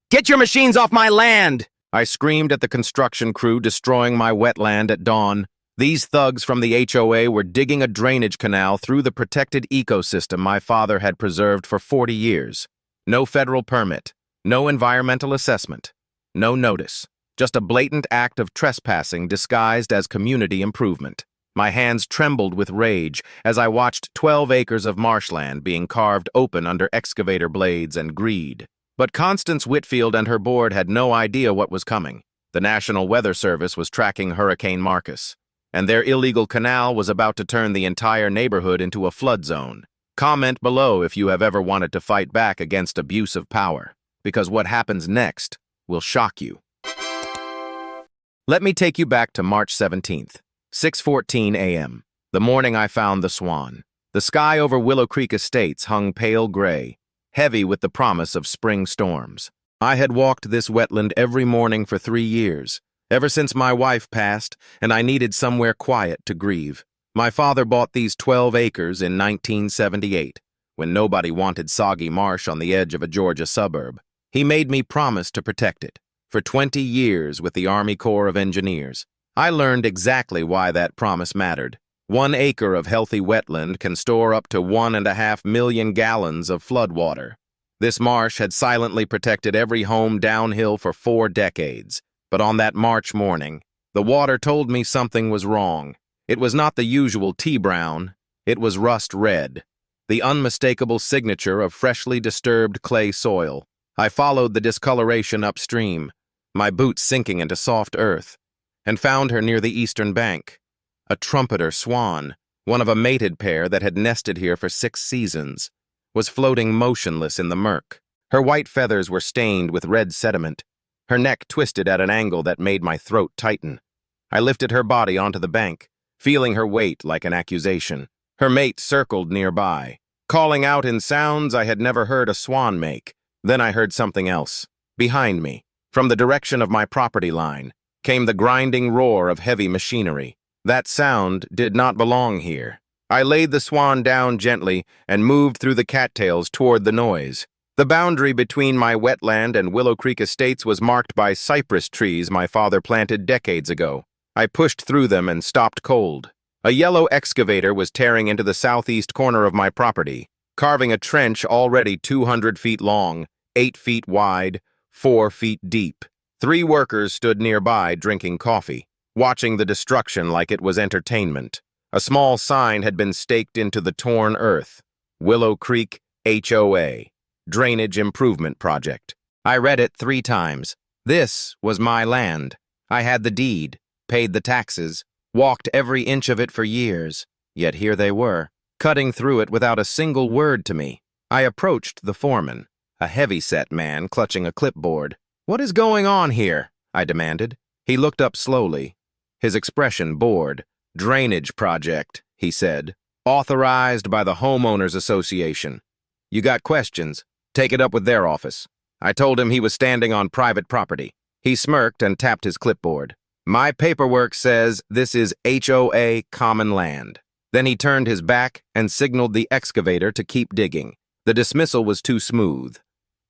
Get your machines off my land! I screamed at the construction crew destroying my wetland at dawn. These thugs from the HOA were digging a drainage canal through the protected ecosystem my father had preserved for 40 years. No federal permit, no environmental assessment, no notice. Just a blatant act of trespassing disguised as community improvement. My hands trembled with rage as I watched 12 acres of marshland being carved open under excavator blades and greed. But Constance Whitfield and her board had no idea what was coming. The National Weather Service was tracking Hurricane Marcus, and their illegal canal was about to turn the entire neighborhood into a flood zone. Comment below if you have ever wanted to fight back against abuse of power, because what happens next will shock you. Let me take you back to March 17th, 6:14 a.m., the morning I found the Swan. The sky over Willow Creek Estates hung pale gray, heavy with the promise of spring storms. I had walked this wetland every morning for 3 years, ever since my wife passed, and I needed somewhere quiet to grieve. My father bought these 12 acres in 1978, when nobody wanted soggy marsh on the edge of a Georgia suburb. He made me promise to protect it. For 20 years with the Army Corps of Engineers, I learned exactly why that promise mattered. 1 acre of healthy wetland can store up to 1.5 million gallons of floodwater. This marsh had silently protected every home downhill for 4 decades. But on that March morning, the water told me something was wrong. It was not the usual tea-brown, it was rust red, the unmistakable signature of freshly disturbed clay soil. I followed the discoloration upstream, my boots sinking into soft earth, and found her near the eastern bank. A trumpeter swan, one of a mated pair that had nested here for 6 seasons, was floating motionless in the murk. Her white feathers were stained with red sediment, her neck twisted at an angle that made my throat tighten. I lifted her body onto the bank, feeling her weight like an accusation. Her mate circled nearby, calling out in sounds I had never heard a swan make. Then I heard something else. Behind me, from the direction of my property line, came the grinding roar of heavy machinery. That sound did not belong here. I laid the swan down gently and moved through the cattails toward the noise. The boundary between my wetland and Willow Creek Estates was marked by cypress trees my father planted decades ago. I pushed through them and stopped cold. A yellow excavator was tearing into the southeast corner of my property, carving a trench already 200 feet long, 8 feet wide, 4 feet deep. 3 workers stood nearby drinking coffee, watching the destruction like it was entertainment. A small sign had been staked into the torn earth. Willow Creek HOA. Drainage Improvement Project. I read it 3 times. This was my land. I had the deed, paid the taxes, walked every inch of it for years. Yet here they were, cutting through it without a single word to me. I approached the foreman, a heavy-set man clutching a clipboard. "What is going on here?" I demanded. He looked up slowly, his expression bored. "Drainage project," he said. "Authorized by the Homeowners Association. You got questions? Take it up with their office." I told him he was standing on private property. He smirked and tapped his clipboard. "My paperwork says this is HOA common land." Then he turned his back and signaled the excavator to keep digging. The dismissal was too smooth,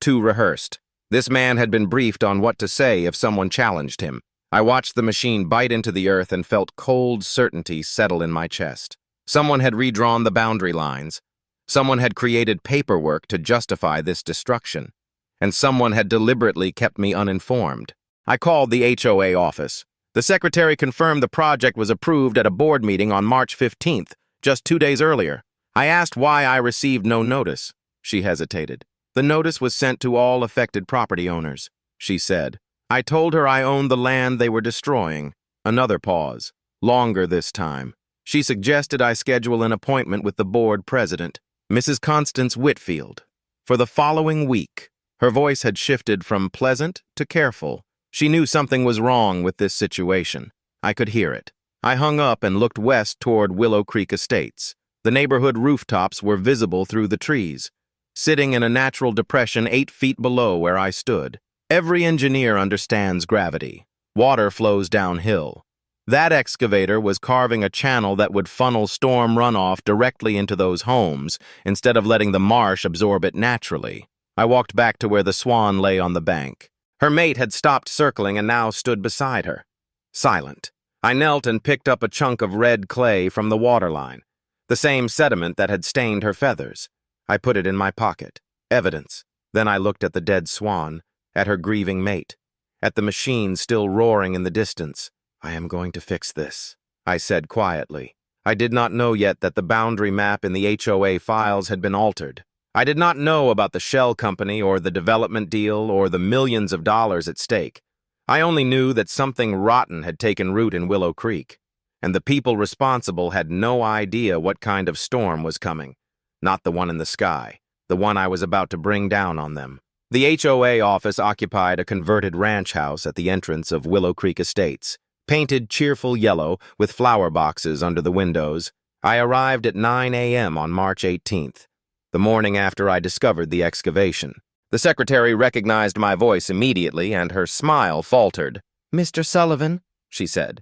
too rehearsed. This man had been briefed on what to say if someone challenged him. I watched the machine bite into the earth and felt cold certainty settle in my chest. Someone had redrawn the boundary lines. Someone had created paperwork to justify this destruction, and someone had deliberately kept me uninformed. I called the HOA office. The secretary confirmed the project was approved at a board meeting on March 15th, just 2 days earlier. I asked why I received no notice. She hesitated. "The notice was sent to all affected property owners," she said. I told her I owned the land they were destroying. Another pause, longer this time. She suggested I schedule an appointment with the board president, Mrs. Constance Whitfield. For the following week, her voice had shifted from pleasant to careful. She knew something was wrong with this situation. I could hear it. I hung up and looked west toward Willow Creek Estates. The neighborhood rooftops were visible through the trees, sitting in a natural depression 8 feet below where I stood. Every engineer understands gravity. Water flows downhill. That excavator was carving a channel that would funnel storm runoff directly into those homes instead of letting the marsh absorb it naturally. I walked back to where the swan lay on the bank. Her mate had stopped circling and now stood beside her. Silent. I knelt and picked up a chunk of red clay from the waterline, the same sediment that had stained her feathers. I put it in my pocket. Evidence. Then I looked at the dead swan, at her grieving mate, at the machine still roaring in the distance. I am going to fix this, I said quietly. I did not know yet that the boundary map in the HOA files had been altered. I did not know about the shell company or the development deal or the millions of dollars at stake. I only knew that something rotten had taken root in Willow Creek, and the people responsible had no idea what kind of storm was coming. Not the one in the sky, the one I was about to bring down on them. The HOA office occupied a converted ranch house at the entrance of Willow Creek Estates, painted cheerful yellow with flower boxes under the windows. I arrived at 9 a.m. on March 18th, the morning after I discovered the excavation. The secretary recognized my voice immediately, and her smile faltered. "Mr. Sullivan," she said,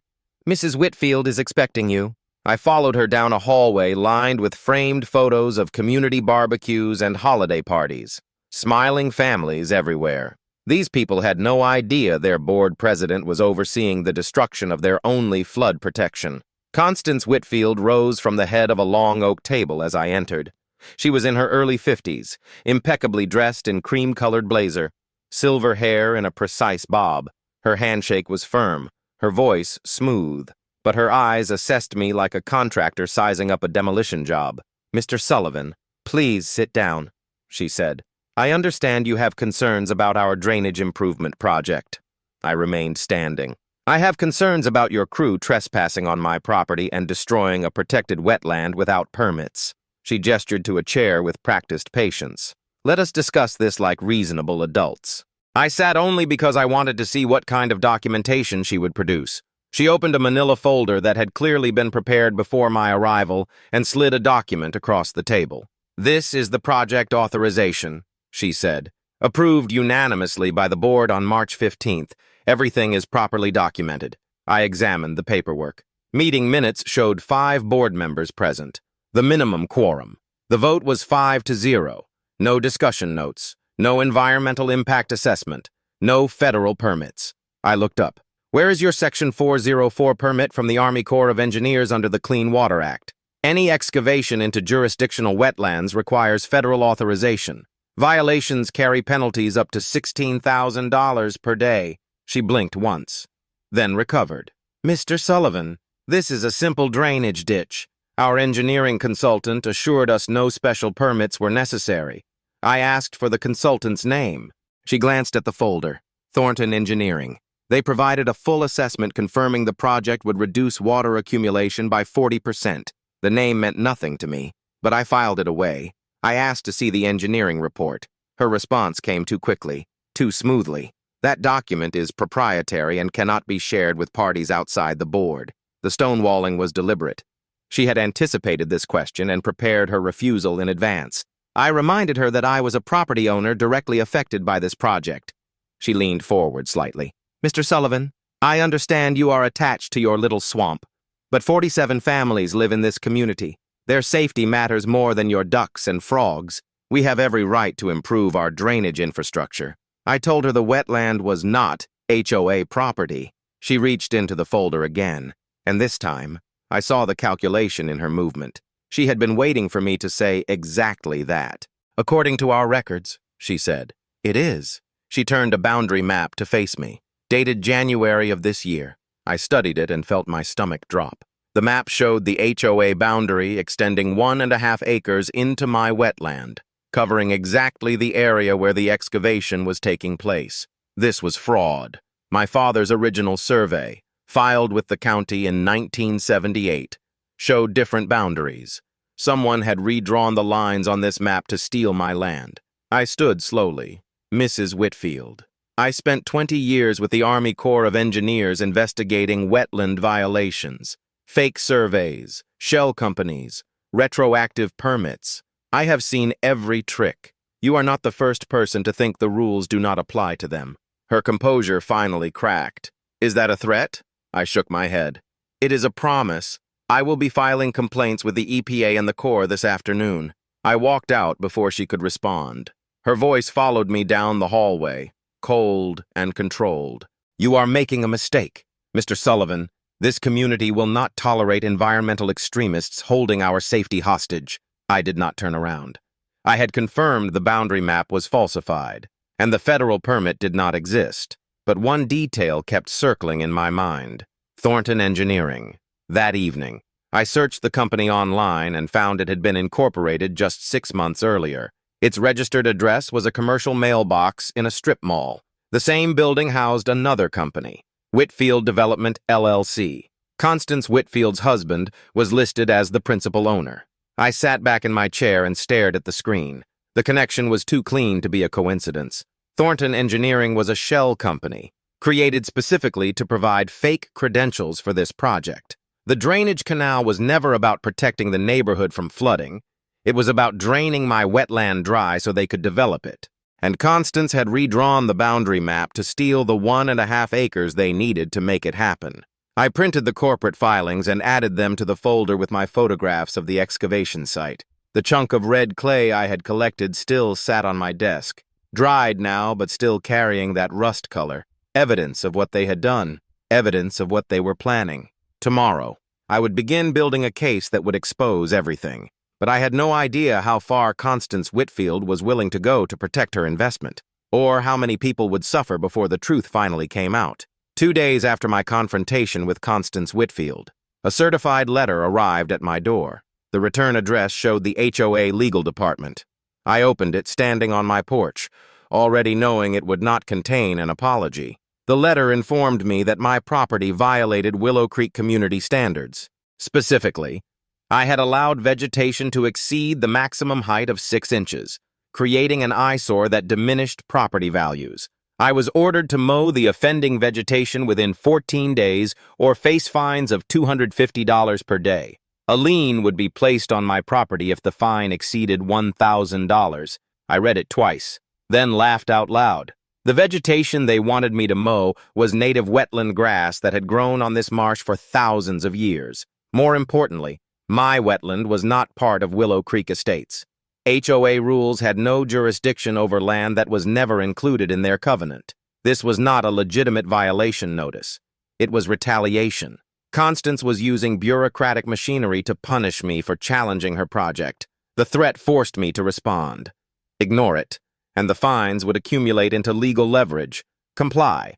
"Mrs. Whitfield is expecting you." I followed her down a hallway lined with framed photos of community barbecues and holiday parties. Smiling families everywhere. These people had no idea their board president was overseeing the destruction of their only flood protection. Constance Whitfield rose from the head of a long oak table as I entered. She was in her early 50s, impeccably dressed in cream-colored blazer, silver hair in a precise bob. Her handshake was firm, her voice smooth, but her eyes assessed me like a contractor sizing up a demolition job. "Mr. Sullivan, please sit down," she said. "I understand you have concerns about our drainage improvement project." I remained standing. "I have concerns about your crew trespassing on my property and destroying a protected wetland without permits." She gestured to a chair with practiced patience. "Let us discuss this like reasonable adults." I sat only because I wanted to see what kind of documentation she would produce. She opened a manila folder that had clearly been prepared before my arrival and slid a document across the table. "This is the project authorization," she said. "Approved unanimously by the board on March 15th. Everything is properly documented." I examined the paperwork. Meeting minutes showed 5 board members present, the minimum quorum. The vote was 5-0. No discussion notes, no environmental impact assessment, no federal permits. I looked up. "Where is your Section 404 permit from the Army Corps of Engineers under the Clean Water Act? Any excavation into jurisdictional wetlands requires federal authorization. Violations carry penalties up to $16,000 per day." She blinked once, then recovered. "Mr. Sullivan, this is a simple drainage ditch. Our engineering consultant assured us no special permits were necessary. I asked for the consultant's name." She glanced at the folder. "Thornton Engineering. They provided a full assessment confirming the project would reduce water accumulation by 40%. The name meant nothing to me, but I filed it away. I asked to see the engineering report. Her response came too quickly, too smoothly. That document is proprietary and cannot be shared with parties outside the board. The stonewalling was deliberate. She had anticipated this question and prepared her refusal in advance. I reminded her that I was a property owner directly affected by this project. She leaned forward slightly. "Mr. Sullivan, I understand you are attached to your little swamp, but 47 families live in this community. Their safety matters more than your ducks and frogs. We have every right to improve our drainage infrastructure." I told her the wetland was not HOA property. She reached into the folder again, and this time, I saw the calculation in her movement. She had been waiting for me to say exactly that. "According to our records," she said. "It is." She turned a boundary map to face me, dated January of this year. I studied it and felt my stomach drop. The map showed the HOA boundary extending 1.5 acres into my wetland, covering exactly the area where the excavation was taking place. This was fraud. My father's original survey, filed with the county in 1978, showed different boundaries. Someone had redrawn the lines on this map to steal my land. I stood slowly. "Mrs. Whitfield, I spent 20 years with the Army Corps of Engineers investigating wetland violations, fake surveys, shell companies, retroactive permits. I have seen every trick. You are not the first person to think the rules do not apply to them." Her composure finally cracked. "Is that a threat?" I shook my head. "It is a promise. I will be filing complaints with the EPA and the Corps this afternoon." I walked out before she could respond. Her voice followed me down the hallway, cold and controlled. "You are making a mistake, Mr. Sullivan. This community will not tolerate environmental extremists holding our safety hostage." I did not turn around. I had confirmed the boundary map was falsified, and the federal permit did not exist. But one detail kept circling in my mind: Thornton Engineering. That evening, I searched the company online and found it had been incorporated just 6 months earlier. Its registered address was a commercial mailbox in a strip mall. The same building housed another company, Whitfield Development, LLC. Constance Whitfield's husband was listed as the principal owner. I sat back in my chair and stared at the screen. The connection was too clean to be a coincidence. Thornton Engineering was a shell company, created specifically to provide fake credentials for this project. The drainage canal was never about protecting the neighborhood from flooding. It was about draining my wetland dry so they could develop it. And Constance had redrawn the boundary map to steal the 1.5 acres they needed to make it happen. I printed the corporate filings and added them to the folder with my photographs of the excavation site. The chunk of red clay I had collected still sat on my desk, dried now but still carrying that rust color. Evidence of what they had done, evidence of what they were planning. Tomorrow, I would begin building a case that would expose everything. But I had no idea how far Constance Whitfield was willing to go to protect her investment, or how many people would suffer before the truth finally came out. 2 days after my confrontation with Constance Whitfield, a certified letter arrived at my door. The return address showed the HOA legal department. I opened it standing on my porch, already knowing it would not contain an apology. The letter informed me that my property violated Willow Creek community standards. Specifically, I had allowed vegetation to exceed the maximum height of 6 inches, creating an eyesore that diminished property values. I was ordered to mow the offending vegetation within 14 days or face fines of $250 per day. A lien would be placed on my property if the fine exceeded $1,000. I read it twice, then laughed out loud. The vegetation they wanted me to mow was native wetland grass that had grown on this marsh for thousands of years. More importantly, my wetland was not part of Willow Creek Estates. HOA rules had no jurisdiction over land that was never included in their covenant. This was not a legitimate violation notice. It was retaliation. Constance was using bureaucratic machinery to punish me for challenging her project. The threat forced me to respond. Ignore it, and the fines would accumulate into legal leverage. Comply,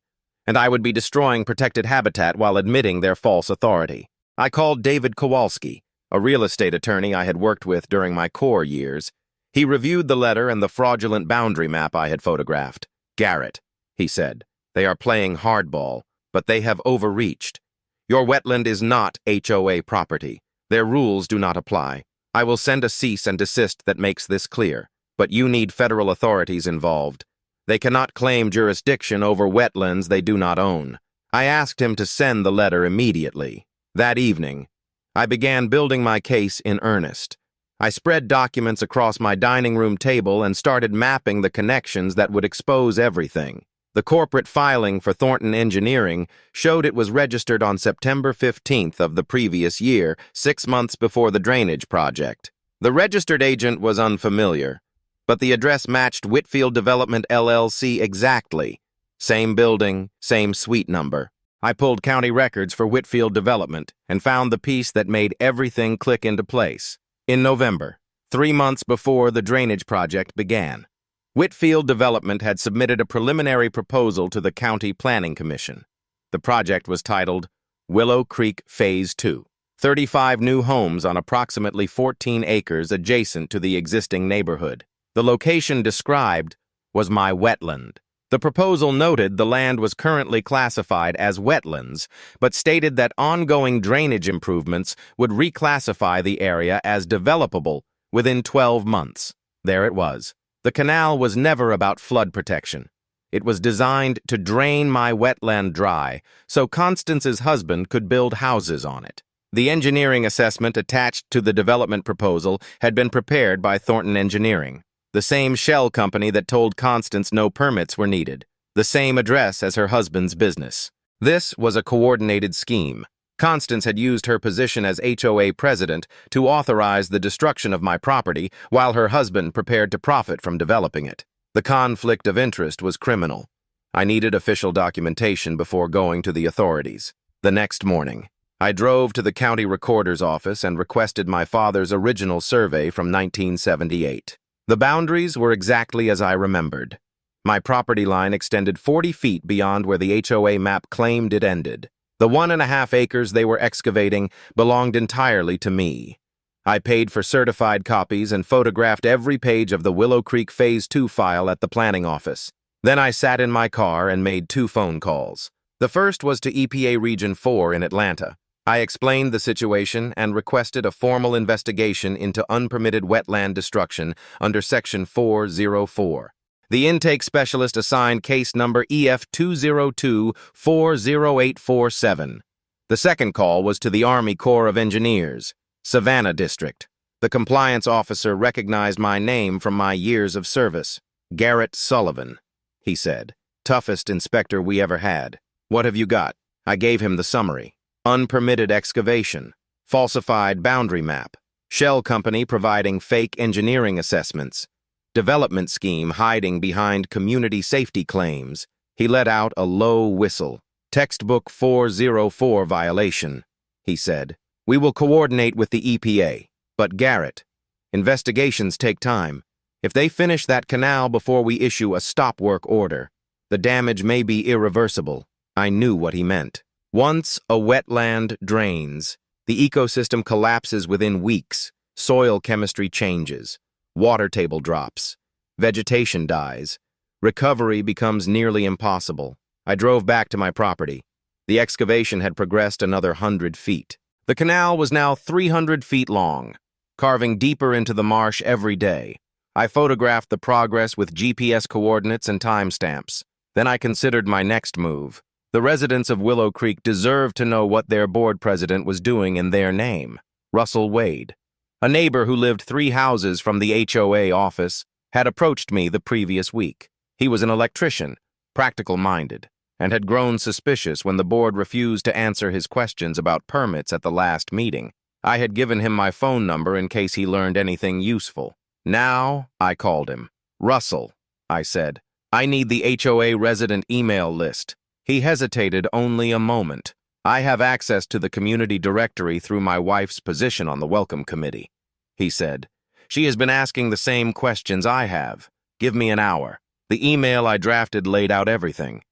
and I would be destroying protected habitat while admitting their false authority. I called David Kowalski, a real estate attorney I had worked with during my core years. He reviewed the letter and the fraudulent boundary map I had photographed. "Garrett," he said, "they are playing hardball, but they have overreached. Your wetland is not HOA property. Their rules do not apply. I will send a cease and desist that makes this clear, but you need federal authorities involved. They cannot claim jurisdiction over wetlands they do not own." I asked him to send the letter immediately. That evening, I began building my case in earnest. I spread documents across my dining room table and started mapping the connections that would expose everything. The corporate filing for Thornton Engineering showed it was registered on September 15th of the previous year, 6 months before the drainage project. The registered agent was unfamiliar, but the address matched Whitfield Development, LLC exactly. Same building, same suite number. I pulled county records for Whitfield Development and found the piece that made everything click into place. In November, 3 months before the drainage project began, Whitfield Development had submitted a preliminary proposal to the County Planning Commission. The project was titled Willow Creek Phase 2, 35 new homes on approximately 14 acres adjacent to the existing neighborhood. The location described was my wetland. The proposal noted the land was currently classified as wetlands, but stated that ongoing drainage improvements would reclassify the area as developable within 12 months. There it was. The canal was never about flood protection. It was designed to drain my wetland dry so Constance's husband could build houses on it. The engineering assessment attached to the development proposal had been prepared by Thornton Engineering, the same shell company that told Constance no permits were needed, the same address as her husband's business. This was a coordinated scheme. Constance had used her position as HOA president to authorize the destruction of my property while her husband prepared to profit from developing it. The conflict of interest was criminal. I needed official documentation before going to the authorities. The next morning, I drove to the county recorder's office and requested my father's original survey from 1978. The boundaries were exactly as I remembered. My property line extended 40 feet beyond where the HOA map claimed it ended. The 1.5 acres they were excavating belonged entirely to me. I paid for certified copies and photographed every page of the Willow Creek Phase 2 file at the planning office. Then I sat in my car and made 2 phone calls. The first was to EPA Region 4 in Atlanta. I explained the situation and requested a formal investigation into unpermitted wetland destruction under Section 404. The intake specialist assigned case number EF202-40847. The second call was to the Army Corps of Engineers, Savannah District. The compliance officer recognized my name from my years of service. Garrett Sullivan, he said. Toughest inspector we ever had. What have you got? I gave him the summary. Unpermitted excavation. Falsified boundary map. Shell company providing fake engineering assessments. Development scheme hiding behind community safety claims. He let out a low whistle. Textbook 404 violation, he said. We will coordinate with the EPA. But Garrett, investigations take time. If they finish that canal before we issue a stop work order, the damage may be irreversible. I knew what he meant. Once a wetland drains, the ecosystem collapses within weeks. Soil chemistry changes. Water table drops. Vegetation dies. Recovery becomes nearly impossible. I drove back to my property. The excavation had progressed another 100 feet. The canal was now 300 feet long, carving deeper into the marsh every day. I photographed the progress with GPS coordinates and timestamps. Then I considered my next move. The residents of Willow Creek deserved to know what their board president was doing in their name. Russell Wade, a neighbor who lived 3 houses from the HOA office, had approached me the previous week. He was an electrician, practical-minded, and had grown suspicious when the board refused to answer his questions about permits at the last meeting. I had given him my phone number in case he learned anything useful. Now, I called him. Russell, I said, I need the HOA resident email list. He hesitated only a moment. I have access to the community directory through my wife's position on the welcome committee, he said. She has been asking the same questions I have. Give me an hour. The email I drafted laid out everything.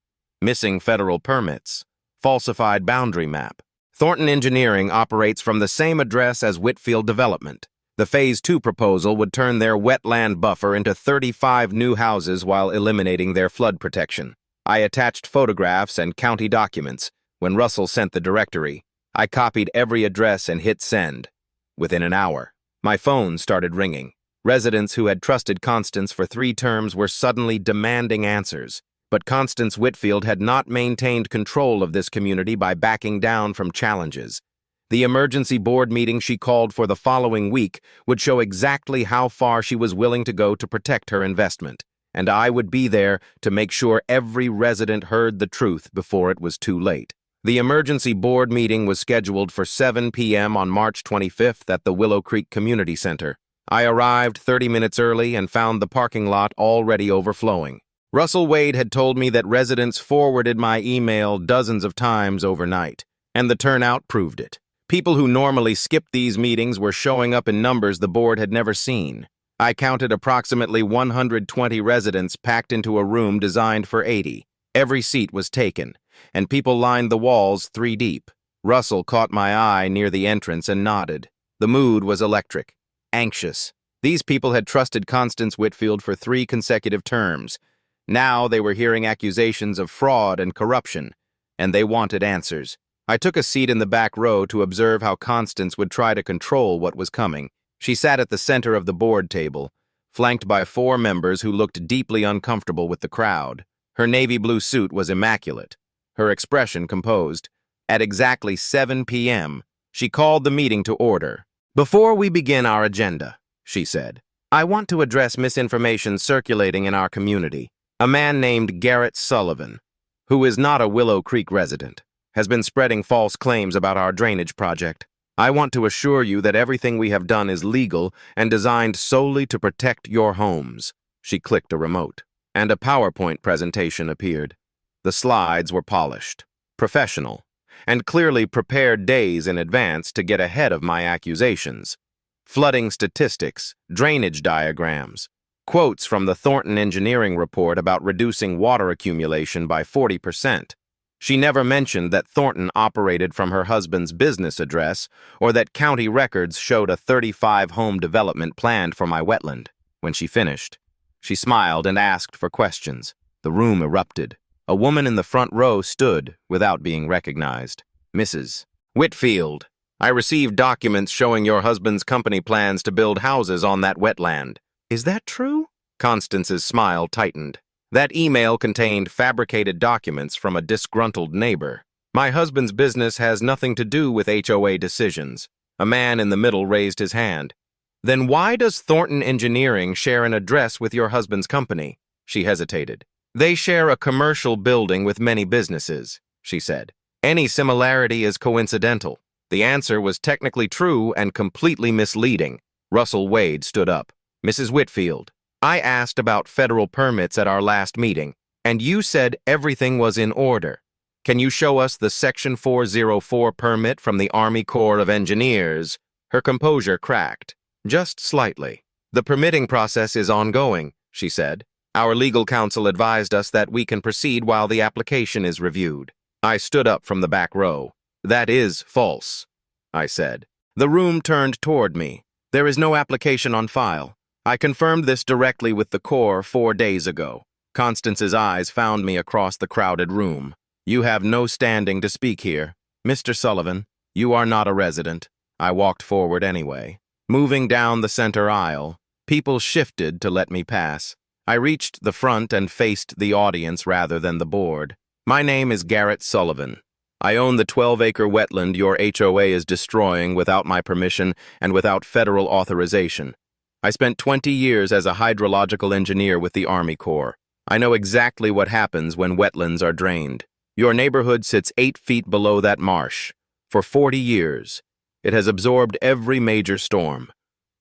Missing federal permits. Falsified boundary map. Thornton Engineering operates from the same address as Whitfield Development. The Phase 2 proposal would turn their wetland buffer into 35 new houses while eliminating their flood protection. I attached photographs and county documents. When Russell sent the directory, I copied every address and hit send. Within an hour, my phone started ringing. Residents who had trusted Constance for 3 terms were suddenly demanding answers. But Constance Whitfield had not maintained control of this community by backing down from challenges. The emergency board meeting she called for the following week would show exactly how far she was willing to go to protect her investment, and I would be there to make sure every resident heard the truth before it was too late. The emergency board meeting was scheduled for 7 p.m. on March 25th at the Willow Creek Community Center. I arrived 30 minutes early and found the parking lot already overflowing. Russell Wade had told me that residents forwarded my email dozens of times overnight, and the turnout proved it. People who normally skip these meetings were showing up in numbers the board had never seen. I counted approximately 120 residents packed into a room designed for 80. Every seat was taken, and people lined the walls 3 deep. Russell caught my eye near the entrance and nodded. The mood was electric, anxious. These people had trusted Constance Whitfield for 3 consecutive terms. Now they were hearing accusations of fraud and corruption, and they wanted answers. I took a seat in the back row to observe how Constance would try to control what was coming. She sat at the center of the board table, flanked by 4 members who looked deeply uncomfortable with the crowd. Her navy blue suit was immaculate, her expression composed. At exactly 7 p.m., she called the meeting to order. "Before we begin our agenda," she said, "I want to address misinformation circulating in our community. A man named Garrett Sullivan, who is not a Willow Creek resident, has been spreading false claims about our drainage project. I want to assure you that everything we have done is legal and designed solely to protect your homes." She clicked a remote. and a PowerPoint presentation appeared. The slides were polished, professional, and clearly prepared days in advance to get ahead of my accusations. Flooding statistics, drainage diagrams, quotes from the Thornton engineering report about reducing water accumulation by 40%. She never mentioned that Thornton operated from her husband's business address or that county records showed a 35-home development planned for my wetland. When she finished, she smiled and asked for questions. The room erupted. A woman in the front row stood without being recognized. Mrs. Whitfield, I received documents showing your husband's company plans to build houses on that wetland. Is that true? Constance's smile tightened. That email contained fabricated documents from a disgruntled neighbor. My husband's business has nothing to do with HOA decisions. A man in the middle raised his hand. Then why does Thornton Engineering share an address with your husband's company? She hesitated. They share a commercial building with many businesses, she said. Any similarity is coincidental. The answer was technically true and completely misleading. Russell Wade stood up. Mrs. Whitfield, I asked about federal permits at our last meeting, and you said everything was in order. Can you show us the Section 404 permit from the Army Corps of Engineers? Her composure cracked, just slightly. The permitting process is ongoing, she said. Our legal counsel advised us that we can proceed while the application is reviewed. I stood up from the back row. That is false, I said. The room turned toward me. There is no application on file. I confirmed this directly with the Corps 4 days ago. Constance's eyes found me across the crowded room. You have no standing to speak here. Mr. Sullivan, you are not a resident. I walked forward anyway. Moving down the center aisle, people shifted to let me pass. I reached the front and faced the audience rather than the board. My name is Garrett Sullivan. I own the 12-acre wetland your HOA is destroying without my permission and without federal authorization. I spent 20 years as a hydrological engineer with the Army Corps. I know exactly what happens when wetlands are drained. Your neighborhood sits 8 feet below that marsh. For 40 years, it has absorbed every major storm,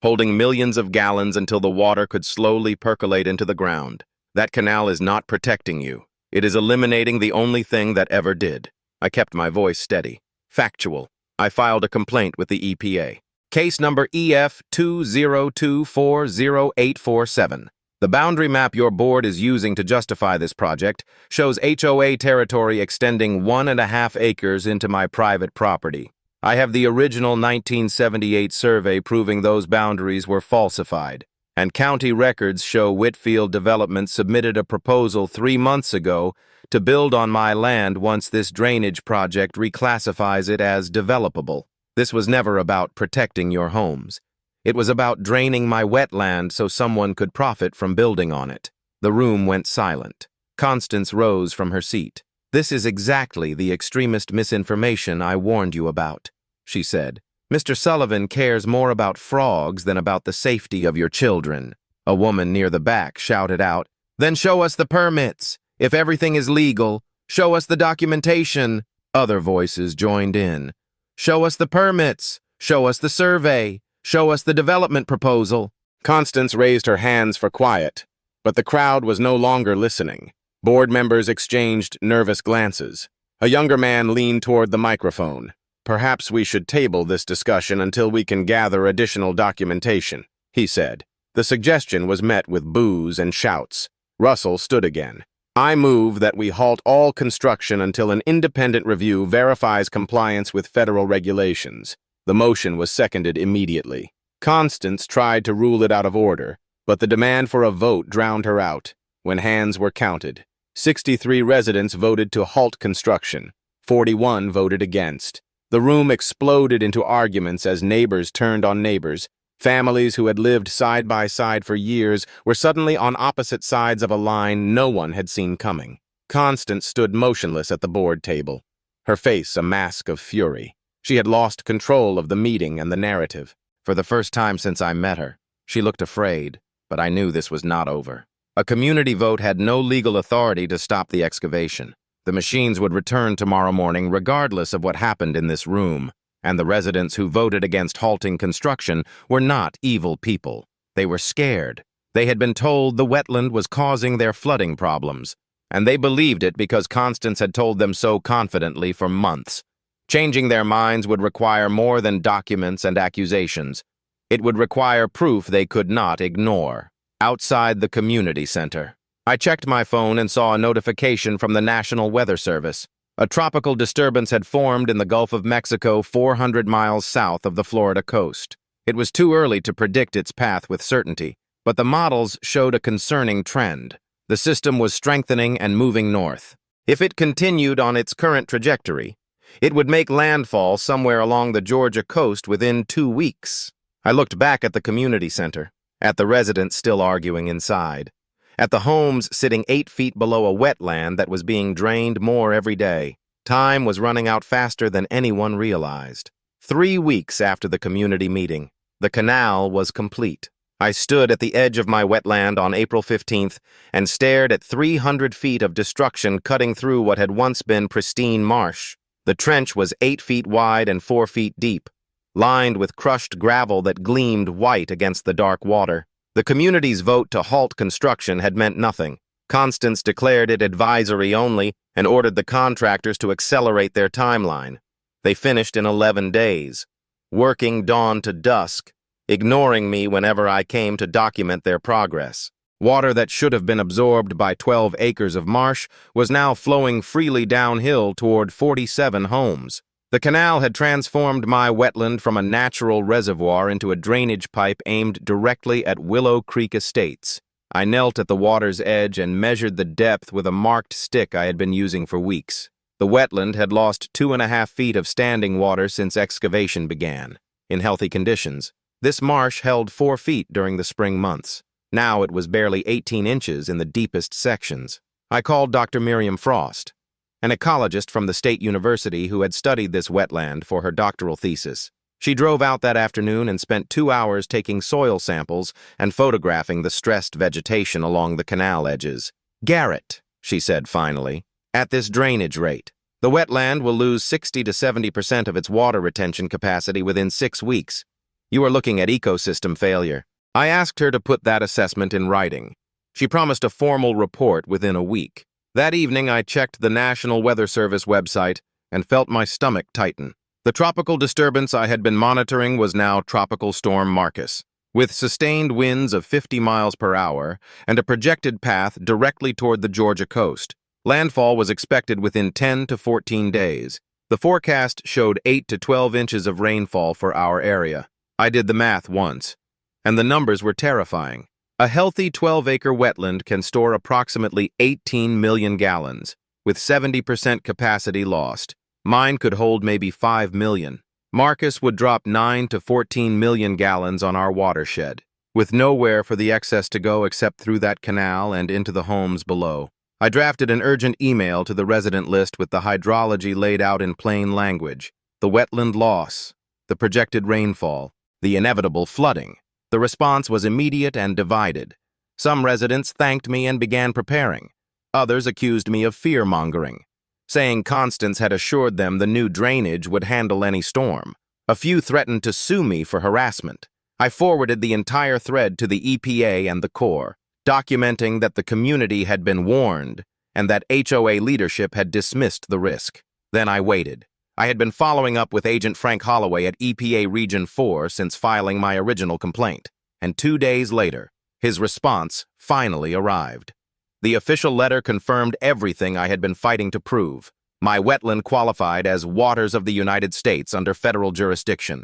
holding millions of gallons until the water could slowly percolate into the ground. That canal is not protecting you. It is eliminating the only thing that ever did. I kept my voice steady. Factual. I filed a complaint with the EPA. Case number EF 202404847. The boundary map your board is using to justify this project shows HOA territory extending 1.5 acres into my private property. I have the original 1978 survey proving those boundaries were falsified, and county records show Whitfield Development submitted a proposal 3 months ago to build on my land once this drainage project reclassifies it as developable. This was never about protecting your homes. It was about draining my wetland so someone could profit from building on it. The room went silent. Constance rose from her seat. This is exactly the extremist misinformation I warned you about, she said. Mr. Sullivan cares more about frogs than about the safety of your children. A woman near the back shouted out, Then show us the permits. If everything is legal, show us the documentation. Other voices joined in. Show us the permits. Show us the survey. Show us the development proposal. Constance raised her hands for quiet, but the crowd was no longer listening. Board members exchanged nervous glances. A younger man leaned toward the microphone. Perhaps we should table this discussion until we can gather additional documentation, he said. The suggestion was met with boos and shouts. Russell stood again. I move that we halt all construction until an independent review verifies compliance with federal regulations. The motion was seconded immediately. Constance tried to rule it out of order, but the demand for a vote drowned her out. When hands were counted, 63 residents voted to halt construction. 41 voted against. The room exploded into arguments as neighbors turned on neighbors. Families who had lived side by side for years were suddenly on opposite sides of a line no one had seen coming. Constance stood motionless at the board table, her face a mask of fury. She had lost control of the meeting and the narrative. For the first time since I met her, she looked afraid, but I knew this was not over. A community vote had no legal authority to stop the excavation. The machines would return tomorrow morning regardless of what happened in this room, and the residents who voted against halting construction were not evil people. They were scared. They had been told the wetland was causing their flooding problems, and they believed it because Constance had told them so confidently for months. Changing their minds would require more than documents and accusations. It would require proof they could not ignore. Outside the community center, I checked my phone and saw a notification from the National Weather Service. A tropical disturbance had formed in the Gulf of Mexico 400 miles south of the Florida coast. It was too early to predict its path with certainty, but the models showed a concerning trend. The system was strengthening and moving north. If it continued on its current trajectory, it would make landfall somewhere along the Georgia coast within 2 weeks. I looked back at the community center, at the residents still arguing inside, at the homes sitting 8 feet below a wetland that was being drained more every day. Time was running out faster than anyone realized. 3 weeks after the community meeting, the canal was complete. I stood at the edge of my wetland on April 15th and stared at 300 feet of destruction cutting through what had once been pristine marsh. The trench was 8 feet wide and 4 feet deep, lined with crushed gravel that gleamed white against the dark water. The community's vote to halt construction had meant nothing. Constance declared it advisory only and ordered the contractors to accelerate their timeline. They finished in 11 days, working dawn to dusk, ignoring me whenever I came to document their progress. Water that should have been absorbed by 12 acres of marsh was now flowing freely downhill toward 47 homes. The canal had transformed my wetland from a natural reservoir into a drainage pipe aimed directly at Willow Creek Estates. I knelt at the water's edge and measured the depth with a marked stick I had been using for weeks. The wetland had lost 2.5 feet of standing water since excavation began. In healthy conditions, this marsh held 4 feet during the spring months. Now it was barely 18 inches in the deepest sections. I called Dr. Miriam Frost, an ecologist from the State University who had studied this wetland for her doctoral thesis. She drove out that afternoon and spent 2 hours taking soil samples and photographing the stressed vegetation along the canal edges. "Garrett," she said finally, "at this drainage rate, the wetland will lose 60 to 70% of its water retention capacity within 6 weeks. You are looking at ecosystem failure." I asked her to put that assessment in writing. She promised a formal report within a week. That evening, I checked the National Weather Service website and felt my stomach tighten. The tropical disturbance I had been monitoring was now Tropical Storm Marcus, with sustained winds of 50 miles per hour and a projected path directly toward the Georgia coast. Landfall was expected within 10 to 14 days. The forecast showed 8 to 12 inches of rainfall for our area. I did the math once, and the numbers were terrifying. A healthy 12-acre wetland can store approximately 18 million gallons, with 70% capacity lost. Mine could hold maybe 5 million. Marcus would drop 9 to 14 million gallons on our watershed, with nowhere for the excess to go except through that canal and into the homes below. I drafted an urgent email to the resident list with the hydrology laid out in plain language, the wetland loss, the projected rainfall, the inevitable flooding. The response was immediate and divided. Some residents thanked me and began preparing. Others accused me of fear-mongering, saying Constance had assured them the new drainage would handle any storm. A few threatened to sue me for harassment. I forwarded the entire thread to the EPA and the Corps, documenting that the community had been warned and that HOA leadership had dismissed the risk. Then I waited. I had been following up with Agent Frank Holloway at EPA Region 4 since filing my original complaint, and 2 days later, his response finally arrived. The official letter confirmed everything I had been fighting to prove. My wetland qualified as waters of the United States under federal jurisdiction.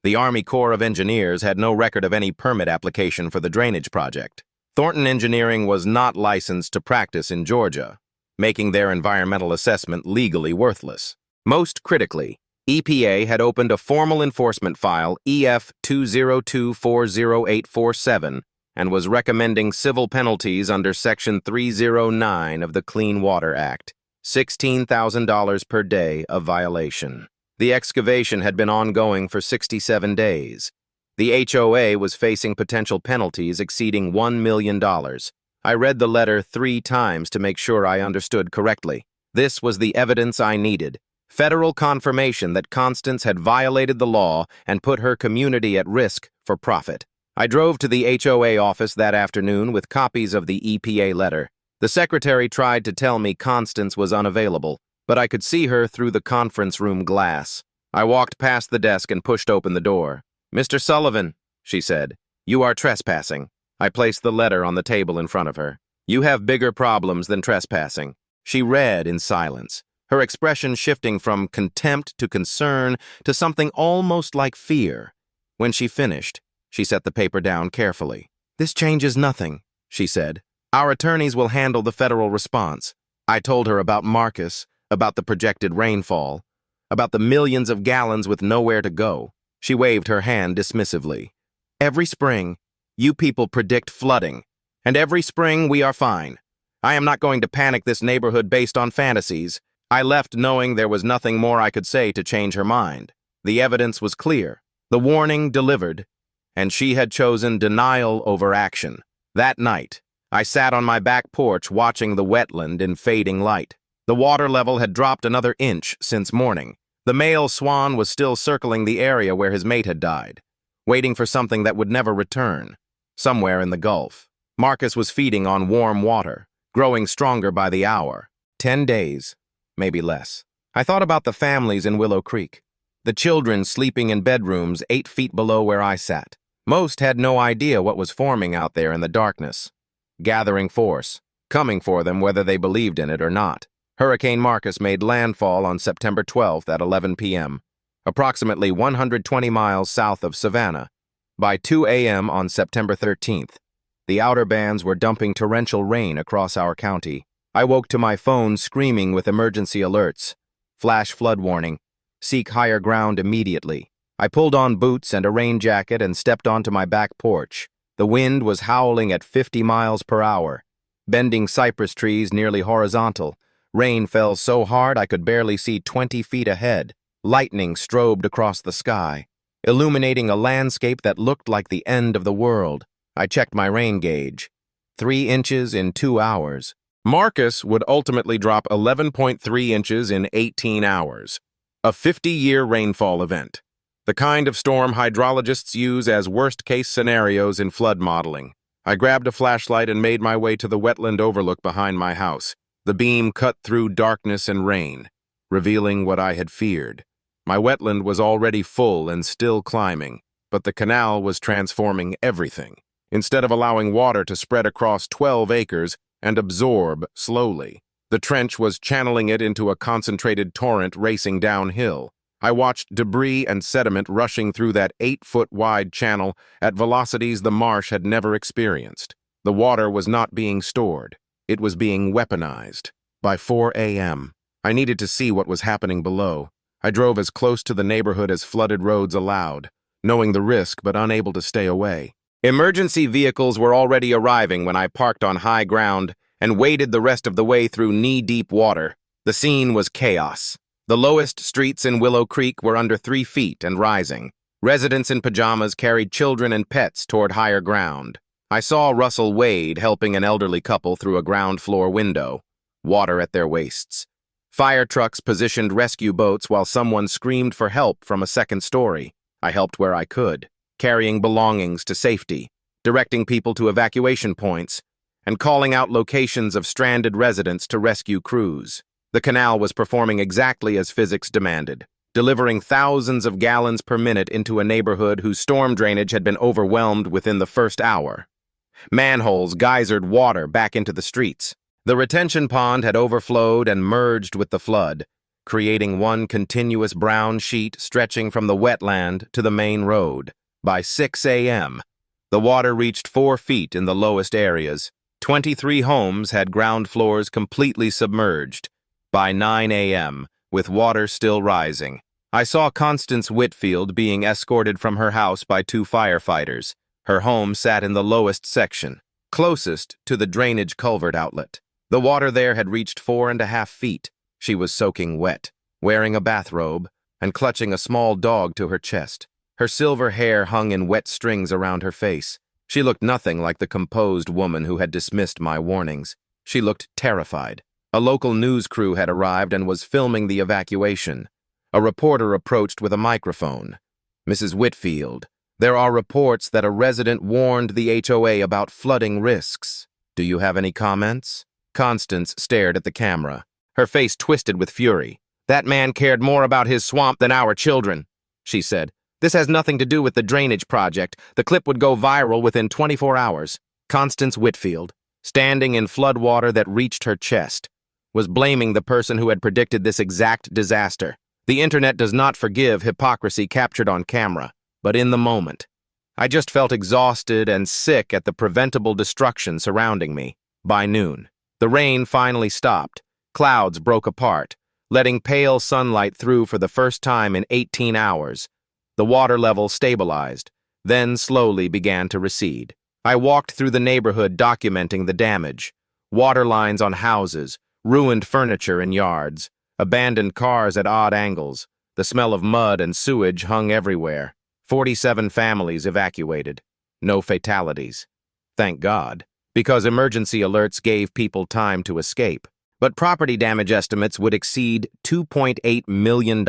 The Army Corps of Engineers had no record of any permit application for the drainage project. Thornton Engineering was not licensed to practice in Georgia, making their environmental assessment legally worthless. Most critically, EPA had opened a formal enforcement file, EF 202-40847, and was recommending civil penalties under Section 309 of the Clean Water Act, $16,000 per day of violation. The excavation had been ongoing for 67 days. The HOA was facing potential penalties exceeding $1 million. I read the letter 3 times to make sure I understood correctly. This was the evidence I needed. Federal confirmation that Constance had violated the law and put her community at risk for profit. I drove to the HOA office that afternoon with copies of the EPA letter. The secretary tried to tell me Constance was unavailable, but I could see her through the conference room glass. I walked past the desk and pushed open the door. "Mr. Sullivan," she said, "you are trespassing." I placed the letter on the table in front of her. "You have bigger problems than trespassing." She read in silence, her expression shifting from contempt to concern to something almost like fear. When she finished, she set the paper down carefully. "This changes nothing," she said. "Our attorneys will handle the federal response." I told her about Marcus, about the projected rainfall, about the millions of gallons with nowhere to go. She waved her hand dismissively. "Every spring, you people predict flooding, and every spring we are fine. I am not going to panic this neighborhood based on fantasies." I left knowing there was nothing more I could say to change her mind. The evidence was clear. The warning delivered, and she had chosen denial over action. That night, I sat on my back porch watching the wetland in fading light. The water level had dropped another inch since morning. The male swan was still circling the area where his mate had died, waiting for something that would never return, somewhere in the Gulf. Marcus was feeding on warm water, growing stronger by the hour. 10 days, maybe less. I thought about the families in Willow Creek, the children sleeping in bedrooms 8 feet below where I sat. Most had no idea what was forming out there in the darkness, gathering force, coming for them whether they believed in it or not. Hurricane Marcus made landfall on September 12th at 11 p.m., approximately 120 miles south of Savannah. By 2 a.m. on September 13th, the outer bands were dumping torrential rain across our county. I woke to my phone screaming with emergency alerts. Flash flood warning. Seek higher ground immediately. I pulled on boots and a rain jacket and stepped onto my back porch. The wind was howling at 50 miles per hour, bending cypress trees nearly horizontal. Rain fell so hard I could barely see 20 feet ahead. Lightning strobed across the sky, illuminating a landscape that looked like the end of the world. I checked my rain gauge. 3 inches in 2 hours. Marcus would ultimately drop 11.3 inches in 18 hours. A 50-year rainfall event. The kind of storm hydrologists use as worst-case scenarios in flood modeling. I grabbed a flashlight and made my way to the wetland overlook behind my house. The beam cut through darkness and rain, revealing what I had feared. My wetland was already full and still climbing, but the canal was transforming everything. Instead of allowing water to spread across 12 acres and absorb slowly, the trench was channeling it into a concentrated torrent racing downhill. I watched debris and sediment rushing through that 8-foot-wide channel at velocities the marsh had never experienced. The water was not being stored. It was being weaponized. By 4 a.m., I needed to see what was happening below. I drove as close to the neighborhood as flooded roads allowed, knowing the risk but unable to stay away. Emergency vehicles were already arriving when I parked on high ground and waded the rest of the way through knee-deep water. The scene was chaos. The lowest streets in Willow Creek were under 3 feet and rising. Residents in pajamas carried children and pets toward higher ground. I saw Russell wade helping an elderly couple through a ground-floor window, water at their waists. Fire trucks positioned rescue boats while someone screamed for help from a second story. I helped where I could, carrying belongings to safety, directing people to evacuation points, and calling out locations of stranded residents to rescue crews. The canal was performing exactly as physics demanded, delivering thousands of gallons per minute into a neighborhood whose storm drainage had been overwhelmed within the first hour. Manholes geysered water back into the streets. The retention pond had overflowed and merged with the flood, creating one continuous brown sheet stretching from the wetland to the main road. By 6 a.m., the water reached 4 feet in the lowest areas. 23 homes had ground floors completely submerged. By 9 a.m., with water still rising, I saw Constance Whitfield being escorted from her house by 2 firefighters. Her home sat in the lowest section, closest to the drainage culvert outlet. The water there had reached 4.5 feet. She was soaking wet, wearing a bathrobe, and clutching a small dog to her chest. Her silver hair hung in wet strings around her face. She looked nothing like the composed woman who had dismissed my warnings. She looked terrified. A local news crew had arrived and was filming the evacuation. A reporter approached with a microphone. "Mrs. Whitfield, There are reports that a resident warned the HOA about flooding risks. Do you have any comments? Constance stared at the camera, her face twisted with fury. That man cared more about his swamp than our children, she said. This has nothing to do with the drainage project. The clip would go viral within 24 hours. Constance Whitfield, standing in floodwater that reached her chest, was blaming the person who had predicted this exact disaster. The internet does not forgive hypocrisy captured on camera, but in the moment, I just felt exhausted and sick at the preventable destruction surrounding me. By noon, the rain finally stopped. Clouds broke apart, letting pale sunlight through for the first time in 18 hours. The water level stabilized, then slowly began to recede. I walked through the neighborhood documenting the damage. Water lines on houses, ruined furniture in yards, abandoned cars at odd angles. The smell of mud and sewage hung everywhere. 47 families evacuated. No fatalities. Thank God, because emergency alerts gave people time to escape. But property damage estimates would exceed $2.8 million.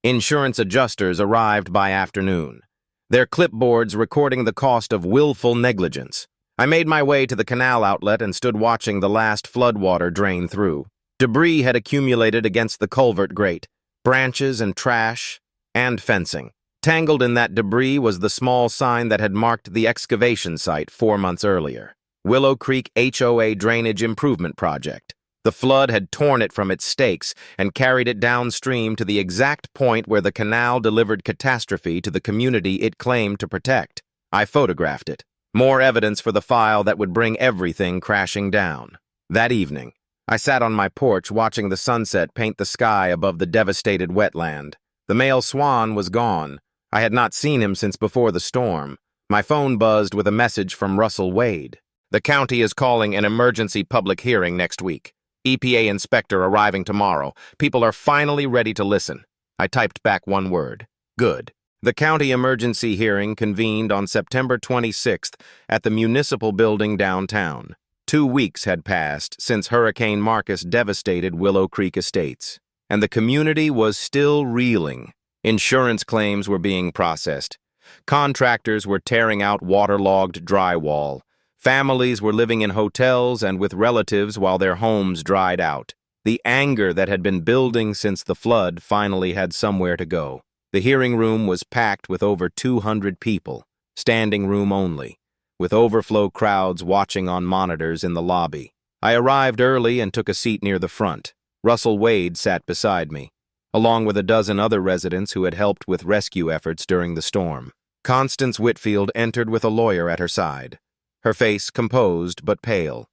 Insurance adjusters arrived by afternoon, their clipboards recording the cost of willful negligence. I made my way to the canal outlet and stood watching the last floodwater drain through. Debris had accumulated against the culvert grate, branches and trash, and fencing. Tangled in that debris was the small sign that had marked the excavation site 4 months earlier. Willow Creek HOA Drainage Improvement Project. The flood had torn it from its stakes and carried it downstream to the exact point where the canal delivered catastrophe to the community it claimed to protect. I photographed it. More evidence for the file that would bring everything crashing down. That evening, I sat on my porch watching the sunset paint the sky above the devastated wetland. The male swan was gone. I had not seen him since before the storm. My phone buzzed with a message from Russell Wade. The county is calling an emergency public hearing next week. EPA inspector arriving tomorrow. People are finally ready to listen. I typed back one word. Good. The county emergency hearing convened on September 26th at the municipal building downtown. 2 weeks had passed since Hurricane Marcus devastated Willow Creek Estates, and the community was still reeling. Insurance claims were being processed. Contractors were tearing out waterlogged drywall. Families were living in hotels and with relatives while their homes dried out. The anger that had been building since the flood finally had somewhere to go. The hearing room was packed with over 200 people, standing room only, with overflow crowds watching on monitors in the lobby. I arrived early and took a seat near the front. Russell Wade sat beside me, along with a dozen other residents who had helped with rescue efforts during the storm. Constance Whitfield entered with a lawyer at her side, her face composed but pale.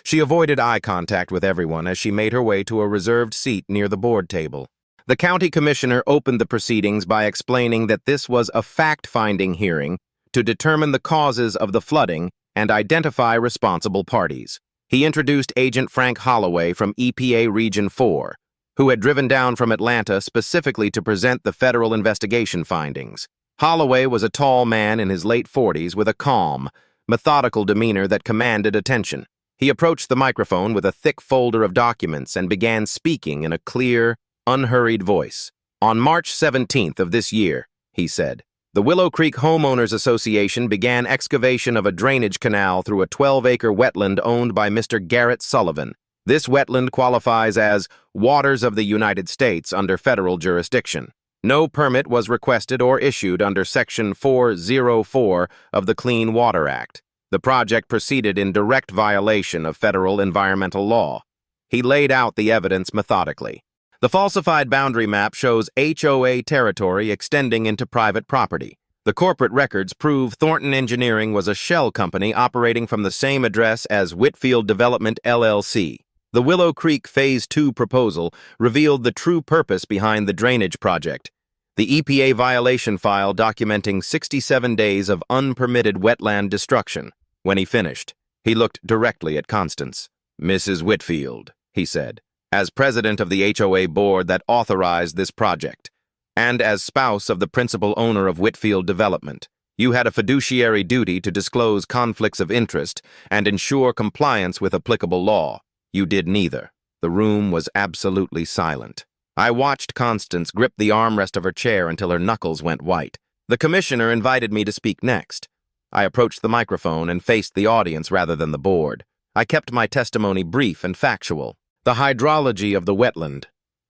She avoided eye contact with everyone as she made her way to a reserved seat near the board table. The county commissioner opened the proceedings by explaining that this was a fact-finding hearing to determine the causes of the flooding and identify responsible parties. He introduced Agent Frank Holloway from EPA Region 4, who had driven down from Atlanta specifically to present the federal investigation findings. Holloway was a tall man in his late 40s with a calm, methodical demeanor that commanded attention. He approached the microphone with a thick folder of documents and began speaking in a clear, unhurried voice. On March 17th of this year, he said, the Willow Creek Homeowners Association began excavation of a drainage canal through a 12-acre wetland owned by Mr. Garrett Sullivan. This wetland qualifies as waters of the United States under federal jurisdiction. No permit was requested or issued under Section 404 of the Clean Water Act. The project proceeded in direct violation of federal environmental law. He laid out the evidence methodically. The falsified boundary map shows HOA territory extending into private property. The corporate records prove Thornton Engineering was a shell company operating from the same address as Whitfield Development, LLC. The Willow Creek Phase 2 proposal revealed the true purpose behind the drainage project. The EPA violation file documenting 67 days of unpermitted wetland destruction. When he finished, he looked directly at Constance. Mrs. Whitfield, he said, as president of the HOA board that authorized this project, and as spouse of the principal owner of Whitfield Development, you had a fiduciary duty to disclose conflicts of interest and ensure compliance with applicable law. You did neither. The room was absolutely silent. I watched Constance grip the armrest of her chair until her knuckles went white. The commissioner invited me to speak next. I approached the microphone and faced the audience rather than the board. I kept my testimony brief and factual. The hydrology of the wetland,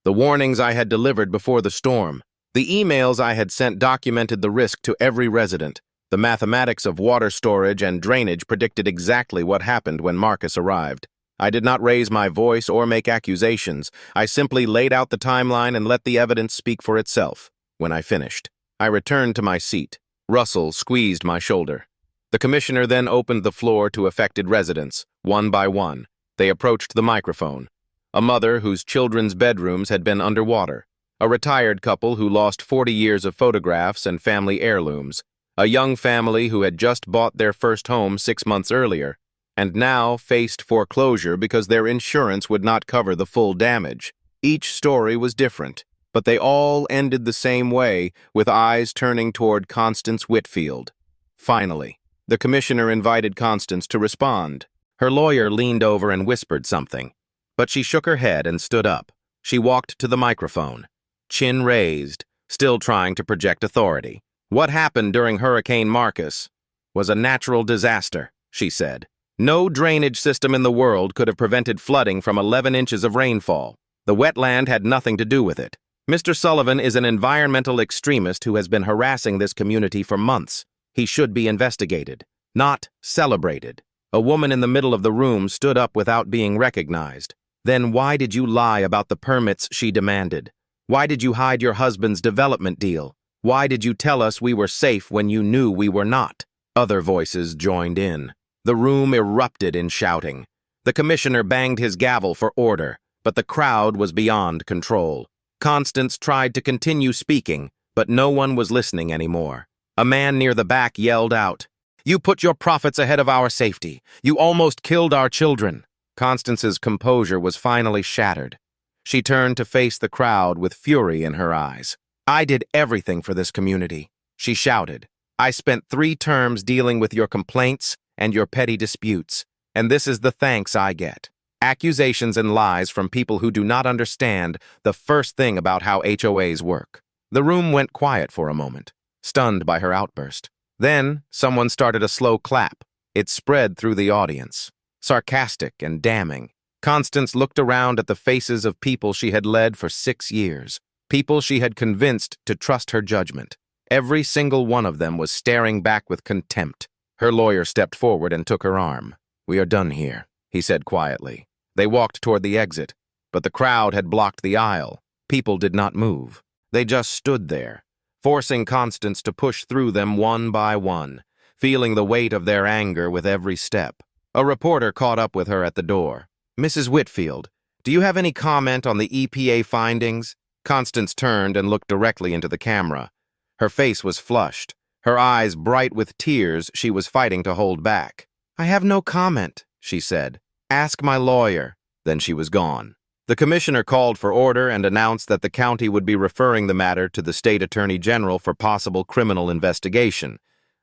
the warnings I had delivered before the storm, the emails I had sent documented the risk to every resident. The mathematics of water storage and drainage predicted exactly what happened when Marcus arrived. I did not raise my voice or make accusations. I simply laid out the timeline and let the evidence speak for itself. When I finished, I returned to my seat. Russell squeezed my shoulder. The commissioner then opened the floor to affected residents, one by one. They approached the microphone. A mother whose children's bedrooms had been underwater. A retired couple who lost 40 years of photographs and family heirlooms. A young family who had just bought their first home 6 months earlier, and now faced foreclosure because their insurance would not cover the full damage. Each story was different, but they all ended the same way, with eyes turning toward Constance Whitfield. Finally, the commissioner invited Constance to respond. Her lawyer leaned over and whispered something, but she shook her head and stood up. She walked to the microphone, chin raised, still trying to project authority. "What happened during Hurricane Marcus was a natural disaster," she said. "No drainage system in the world could have prevented flooding from 11 inches of rainfall. The wetland had nothing to do with it. Mr. Sullivan is an environmental extremist who has been harassing this community for months. He should be investigated, not celebrated." A woman in the middle of the room stood up without being recognized. "Then why did you lie about the permits?" she demanded. "Why did you hide your husband's development deal? Why did you tell us we were safe when you knew we were not?" Other voices joined in. The room erupted in shouting. The commissioner banged his gavel for order, but the crowd was beyond control. Constance tried to continue speaking, but no one was listening anymore. A man near the back yelled out, "You put your profits ahead of our safety. You almost killed our children." Constance's composure was finally shattered. She turned to face the crowd with fury in her eyes. "I did everything for this community," she shouted. "I spent 3 terms dealing with your complaints and your petty disputes, and this is the thanks I get. Accusations and lies from people who do not understand the first thing about how HOAs work." The room went quiet for a moment, stunned by her outburst. Then someone started a slow clap. It spread through the audience, sarcastic and damning. Constance looked around at the faces of people she had led for 6 years. People she had convinced to trust her judgment. Every single one of them was staring back with contempt. Her lawyer stepped forward and took her arm. "We are done here," he said quietly. They walked toward the exit, but the crowd had blocked the aisle. People did not move. They just stood there, forcing Constance to push through them one by one, feeling the weight of their anger with every step. A reporter caught up with her at the door. "Mrs. Whitfield, do you have any comment on the EPA findings?" Constance turned and looked directly into the camera. Her face was flushed, her eyes bright with tears she was fighting to hold back. "I have no comment," she said. "Ask my lawyer." Then she was gone. The commissioner called for order and announced that the county would be referring the matter to the state attorney general for possible criminal investigation.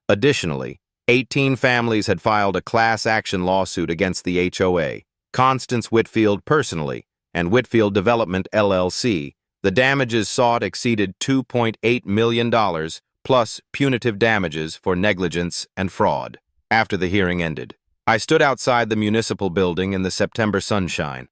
Additionally, 18 families had filed a class action lawsuit against the HOA, Constance Whitfield personally, and Whitfield Development LLC. The damages sought exceeded $2.8 million, plus punitive damages for negligence and fraud. After the hearing ended, I stood outside the municipal building in the September sunshine.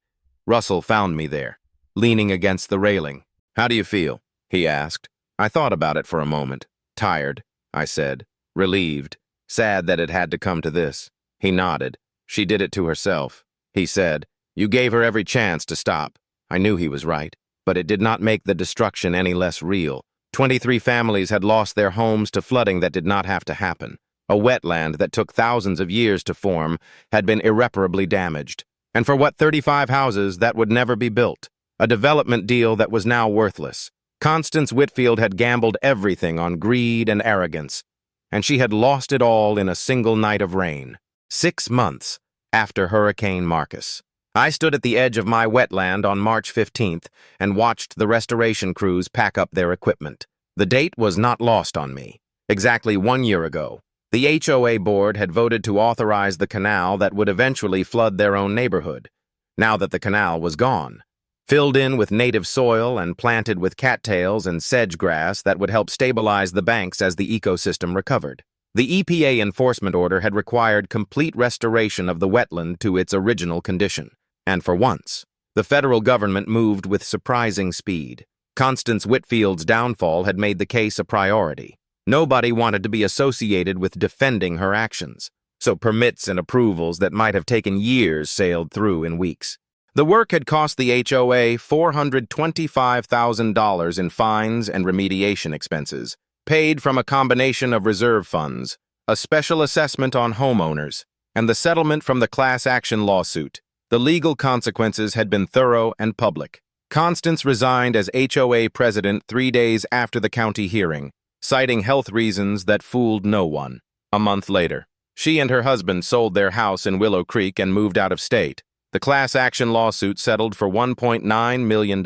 Russell found me there, leaning against the railing. "How do you feel?" he asked. I thought about it for a moment. "Tired," I said. "Relieved. Sad that it had to come to this." He nodded. "She did it to herself." He said, "You gave her every chance to stop." I knew he was right, but it did not make the destruction any less real. 23 families had lost their homes to flooding that did not have to happen. A wetland that took thousands of years to form had been irreparably damaged. And for what 35 houses that would never be built? A development deal that was now worthless. Constance Whitfield had gambled everything on greed and arrogance, and she had lost it all in a single night of rain. 6 months after Hurricane Marcus. I stood at the edge of my wetland on March 15th and watched the restoration crews pack up their equipment. The date was not lost on me. Exactly 1 year ago, the HOA board had voted to authorize the canal that would eventually flood their own neighborhood. Now that the canal was gone, filled in with native soil and planted with cattails and sedge grass that would help stabilize the banks as the ecosystem recovered. The EPA enforcement order had required complete restoration of the wetland to its original condition. And for once, the federal government moved with surprising speed. Constance Whitfield's downfall had made the case a priority. Nobody wanted to be associated with defending her actions, so permits and approvals that might have taken years sailed through in weeks. The work had cost the HOA $425,000 in fines and remediation expenses, paid from a combination of reserve funds, a special assessment on homeowners, and the settlement from the class action lawsuit. The legal consequences had been thorough and public. Constance resigned as HOA president 3 days after the county hearing, citing health reasons that fooled no one. A month later, she and her husband sold their house in Willow Creek and moved out of state. The class action lawsuit settled for $1.9 million,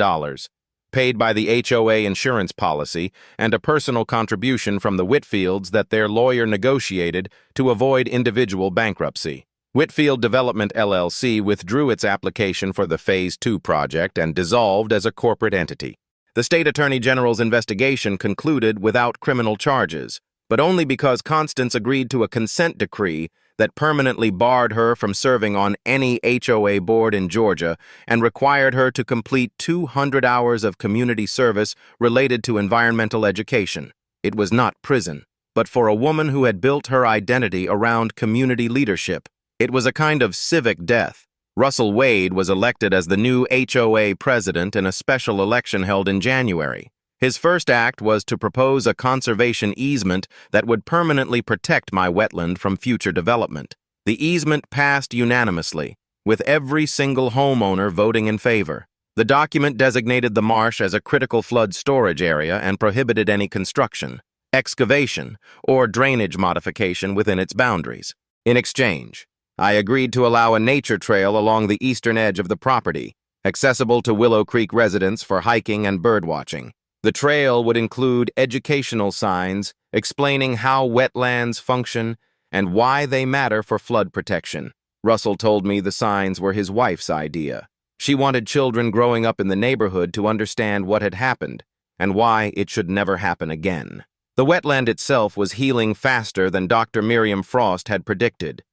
paid by the HOA insurance policy and a personal contribution from the Whitfields that their lawyer negotiated to avoid individual bankruptcy. Whitfield Development LLC withdrew its application for the Phase 2 project and dissolved as a corporate entity. The state attorney general's investigation concluded without criminal charges, but only because Constance agreed to a consent decree that permanently barred her from serving on any HOA board in Georgia and required her to complete 200 hours of community service related to environmental education. It was not prison, but for a woman who had built her identity around community leadership. It was a kind of civic death. Russell Wade was elected as the new HOA president in a special election held in January. His first act was to propose a conservation easement that would permanently protect my wetland from future development. The easement passed unanimously, with every single homeowner voting in favor. The document designated the marsh as a critical flood storage area and prohibited any construction, excavation, or drainage modification within its boundaries. In exchange, I agreed to allow a nature trail along the eastern edge of the property, accessible to Willow Creek residents for hiking and birdwatching. The trail would include educational signs explaining how wetlands function and why they matter for flood protection. Russell told me the signs were his wife's idea. She wanted children growing up in the neighborhood to understand what had happened and why it should never happen again. The wetland itself was healing faster than Dr. Miriam Frost had predicted.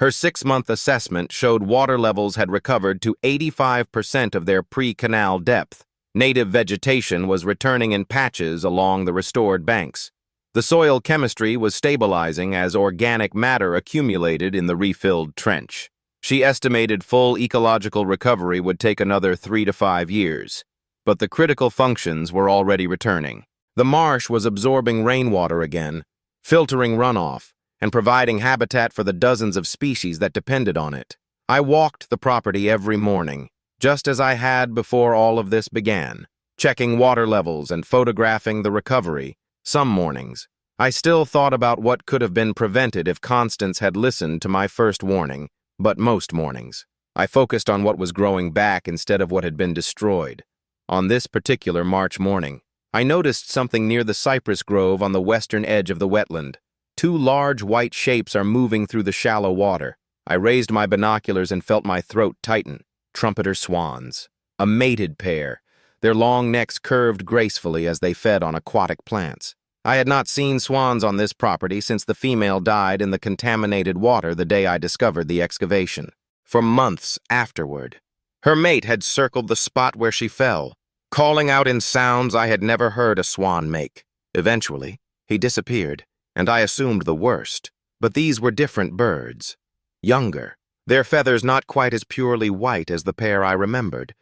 Her 6-month assessment showed water levels had recovered to 85% of their pre-canal depth. Native vegetation was returning in patches along the restored banks. The soil chemistry was stabilizing as organic matter accumulated in the refilled trench. She estimated full ecological recovery would take another 3 to 5 years, but the critical functions were already returning. The marsh was absorbing rainwater again, filtering runoff, and providing habitat for the dozens of species that depended on it. I walked the property every morning, just as I had before all of this began, checking water levels and photographing the recovery. Some mornings, I still thought about what could have been prevented if Constance had listened to my first warning, but most mornings, I focused on what was growing back instead of what had been destroyed. On this particular March morning, I noticed something near the cypress grove on the western edge of the wetland. 2 large white shapes are moving through the shallow water. I raised my binoculars and felt my throat tighten. Trumpeter swans. A mated pair. Their long necks curved gracefully as they fed on aquatic plants. I had not seen swans on this property since the female died in the contaminated water the day I discovered the excavation. For months afterward, her mate had circled the spot where she fell, calling out in sounds I had never heard a swan make. Eventually, he disappeared, and I assumed the worst. But these were different birds. Younger, their feathers not quite as purely white as the pair I remembered.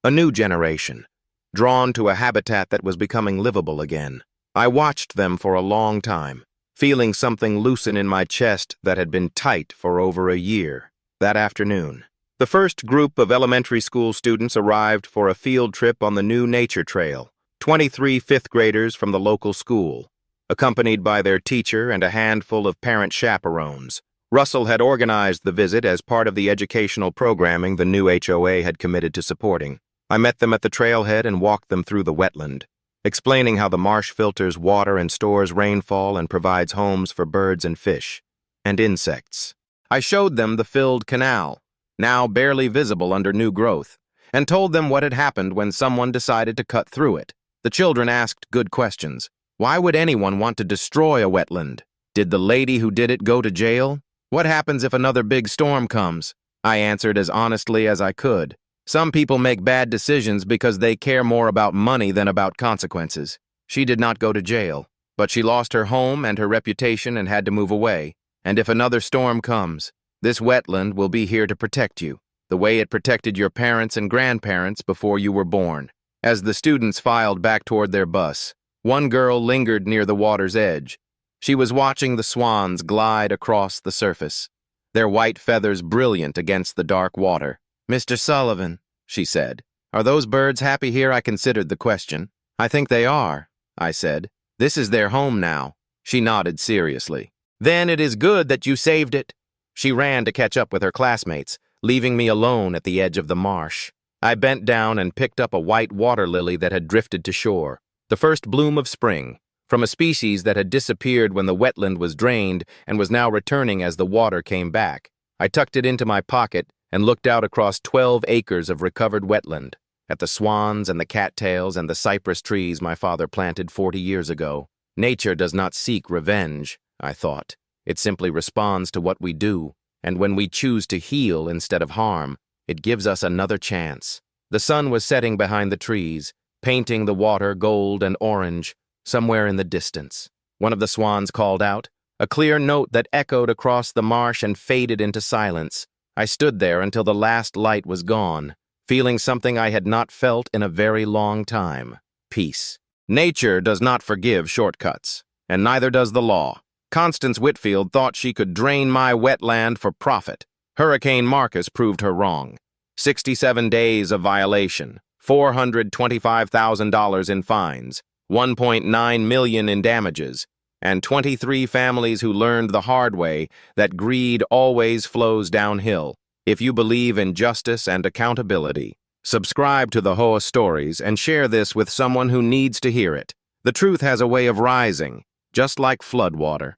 A new generation, drawn to a habitat that was becoming livable again. I watched them for a long time, feeling something loosen in my chest that had been tight for over a year. That afternoon, the first group of elementary school students arrived for a field trip on the new nature trail, 23 fifth graders from the local school, accompanied by their teacher and a handful of parent chaperones. Russell had organized the visit as part of the educational programming the new HOA had committed to supporting. I met them at the trailhead and walked them through the wetland, explaining how the marsh filters water and stores rainfall and provides homes for birds and fish, and insects. I showed them the filled canal, now barely visible under new growth, and told them what had happened when someone decided to cut through it. The children asked good questions. Why would anyone want to destroy a wetland? Did the lady who did it go to jail? What happens if another big storm comes? I answered as honestly as I could. Some people make bad decisions because they care more about money than about consequences. She did not go to jail, but she lost her home and her reputation and had to move away. And if another storm comes, this wetland will be here to protect you, the way it protected your parents and grandparents before you were born. As the students filed back toward their bus, one girl lingered near the water's edge. She was watching the swans glide across the surface, their white feathers brilliant against the dark water. "Mr. Sullivan," she said, "are those birds happy here?" I considered the question. "I think they are," I said. "This is their home now." She nodded seriously. "Then it is good that you saved it." She ran to catch up with her classmates, leaving me alone at the edge of the marsh. I bent down and picked up a white water lily that had drifted to shore, the first bloom of spring, from a species that had disappeared when the wetland was drained and was now returning as the water came back. I tucked it into my pocket and looked out across 12 acres of recovered wetland, at the swans and the cattails and the cypress trees my father planted 40 years ago. Nature does not seek revenge, I thought. It simply responds to what we do, and when we choose to heal instead of harm, it gives us another chance. The sun was setting behind the trees, painting the water gold and orange, somewhere in the distance. One of the swans called out, a clear note that echoed across the marsh and faded into silence. I stood there until the last light was gone, feeling something I had not felt in a very long time: peace. Nature does not forgive shortcuts, and neither does the law. Constance Whitfield thought she could drain my wetland for profit. Hurricane Marcus proved her wrong. 67 days of violation, $425,000 in fines, $1.9 million in damages, and 23 families who learned the hard way that greed always flows downhill. If you believe in justice and accountability, subscribe to the Hoa Stories and share this with someone who needs to hear it. The truth has a way of rising, just like floodwater.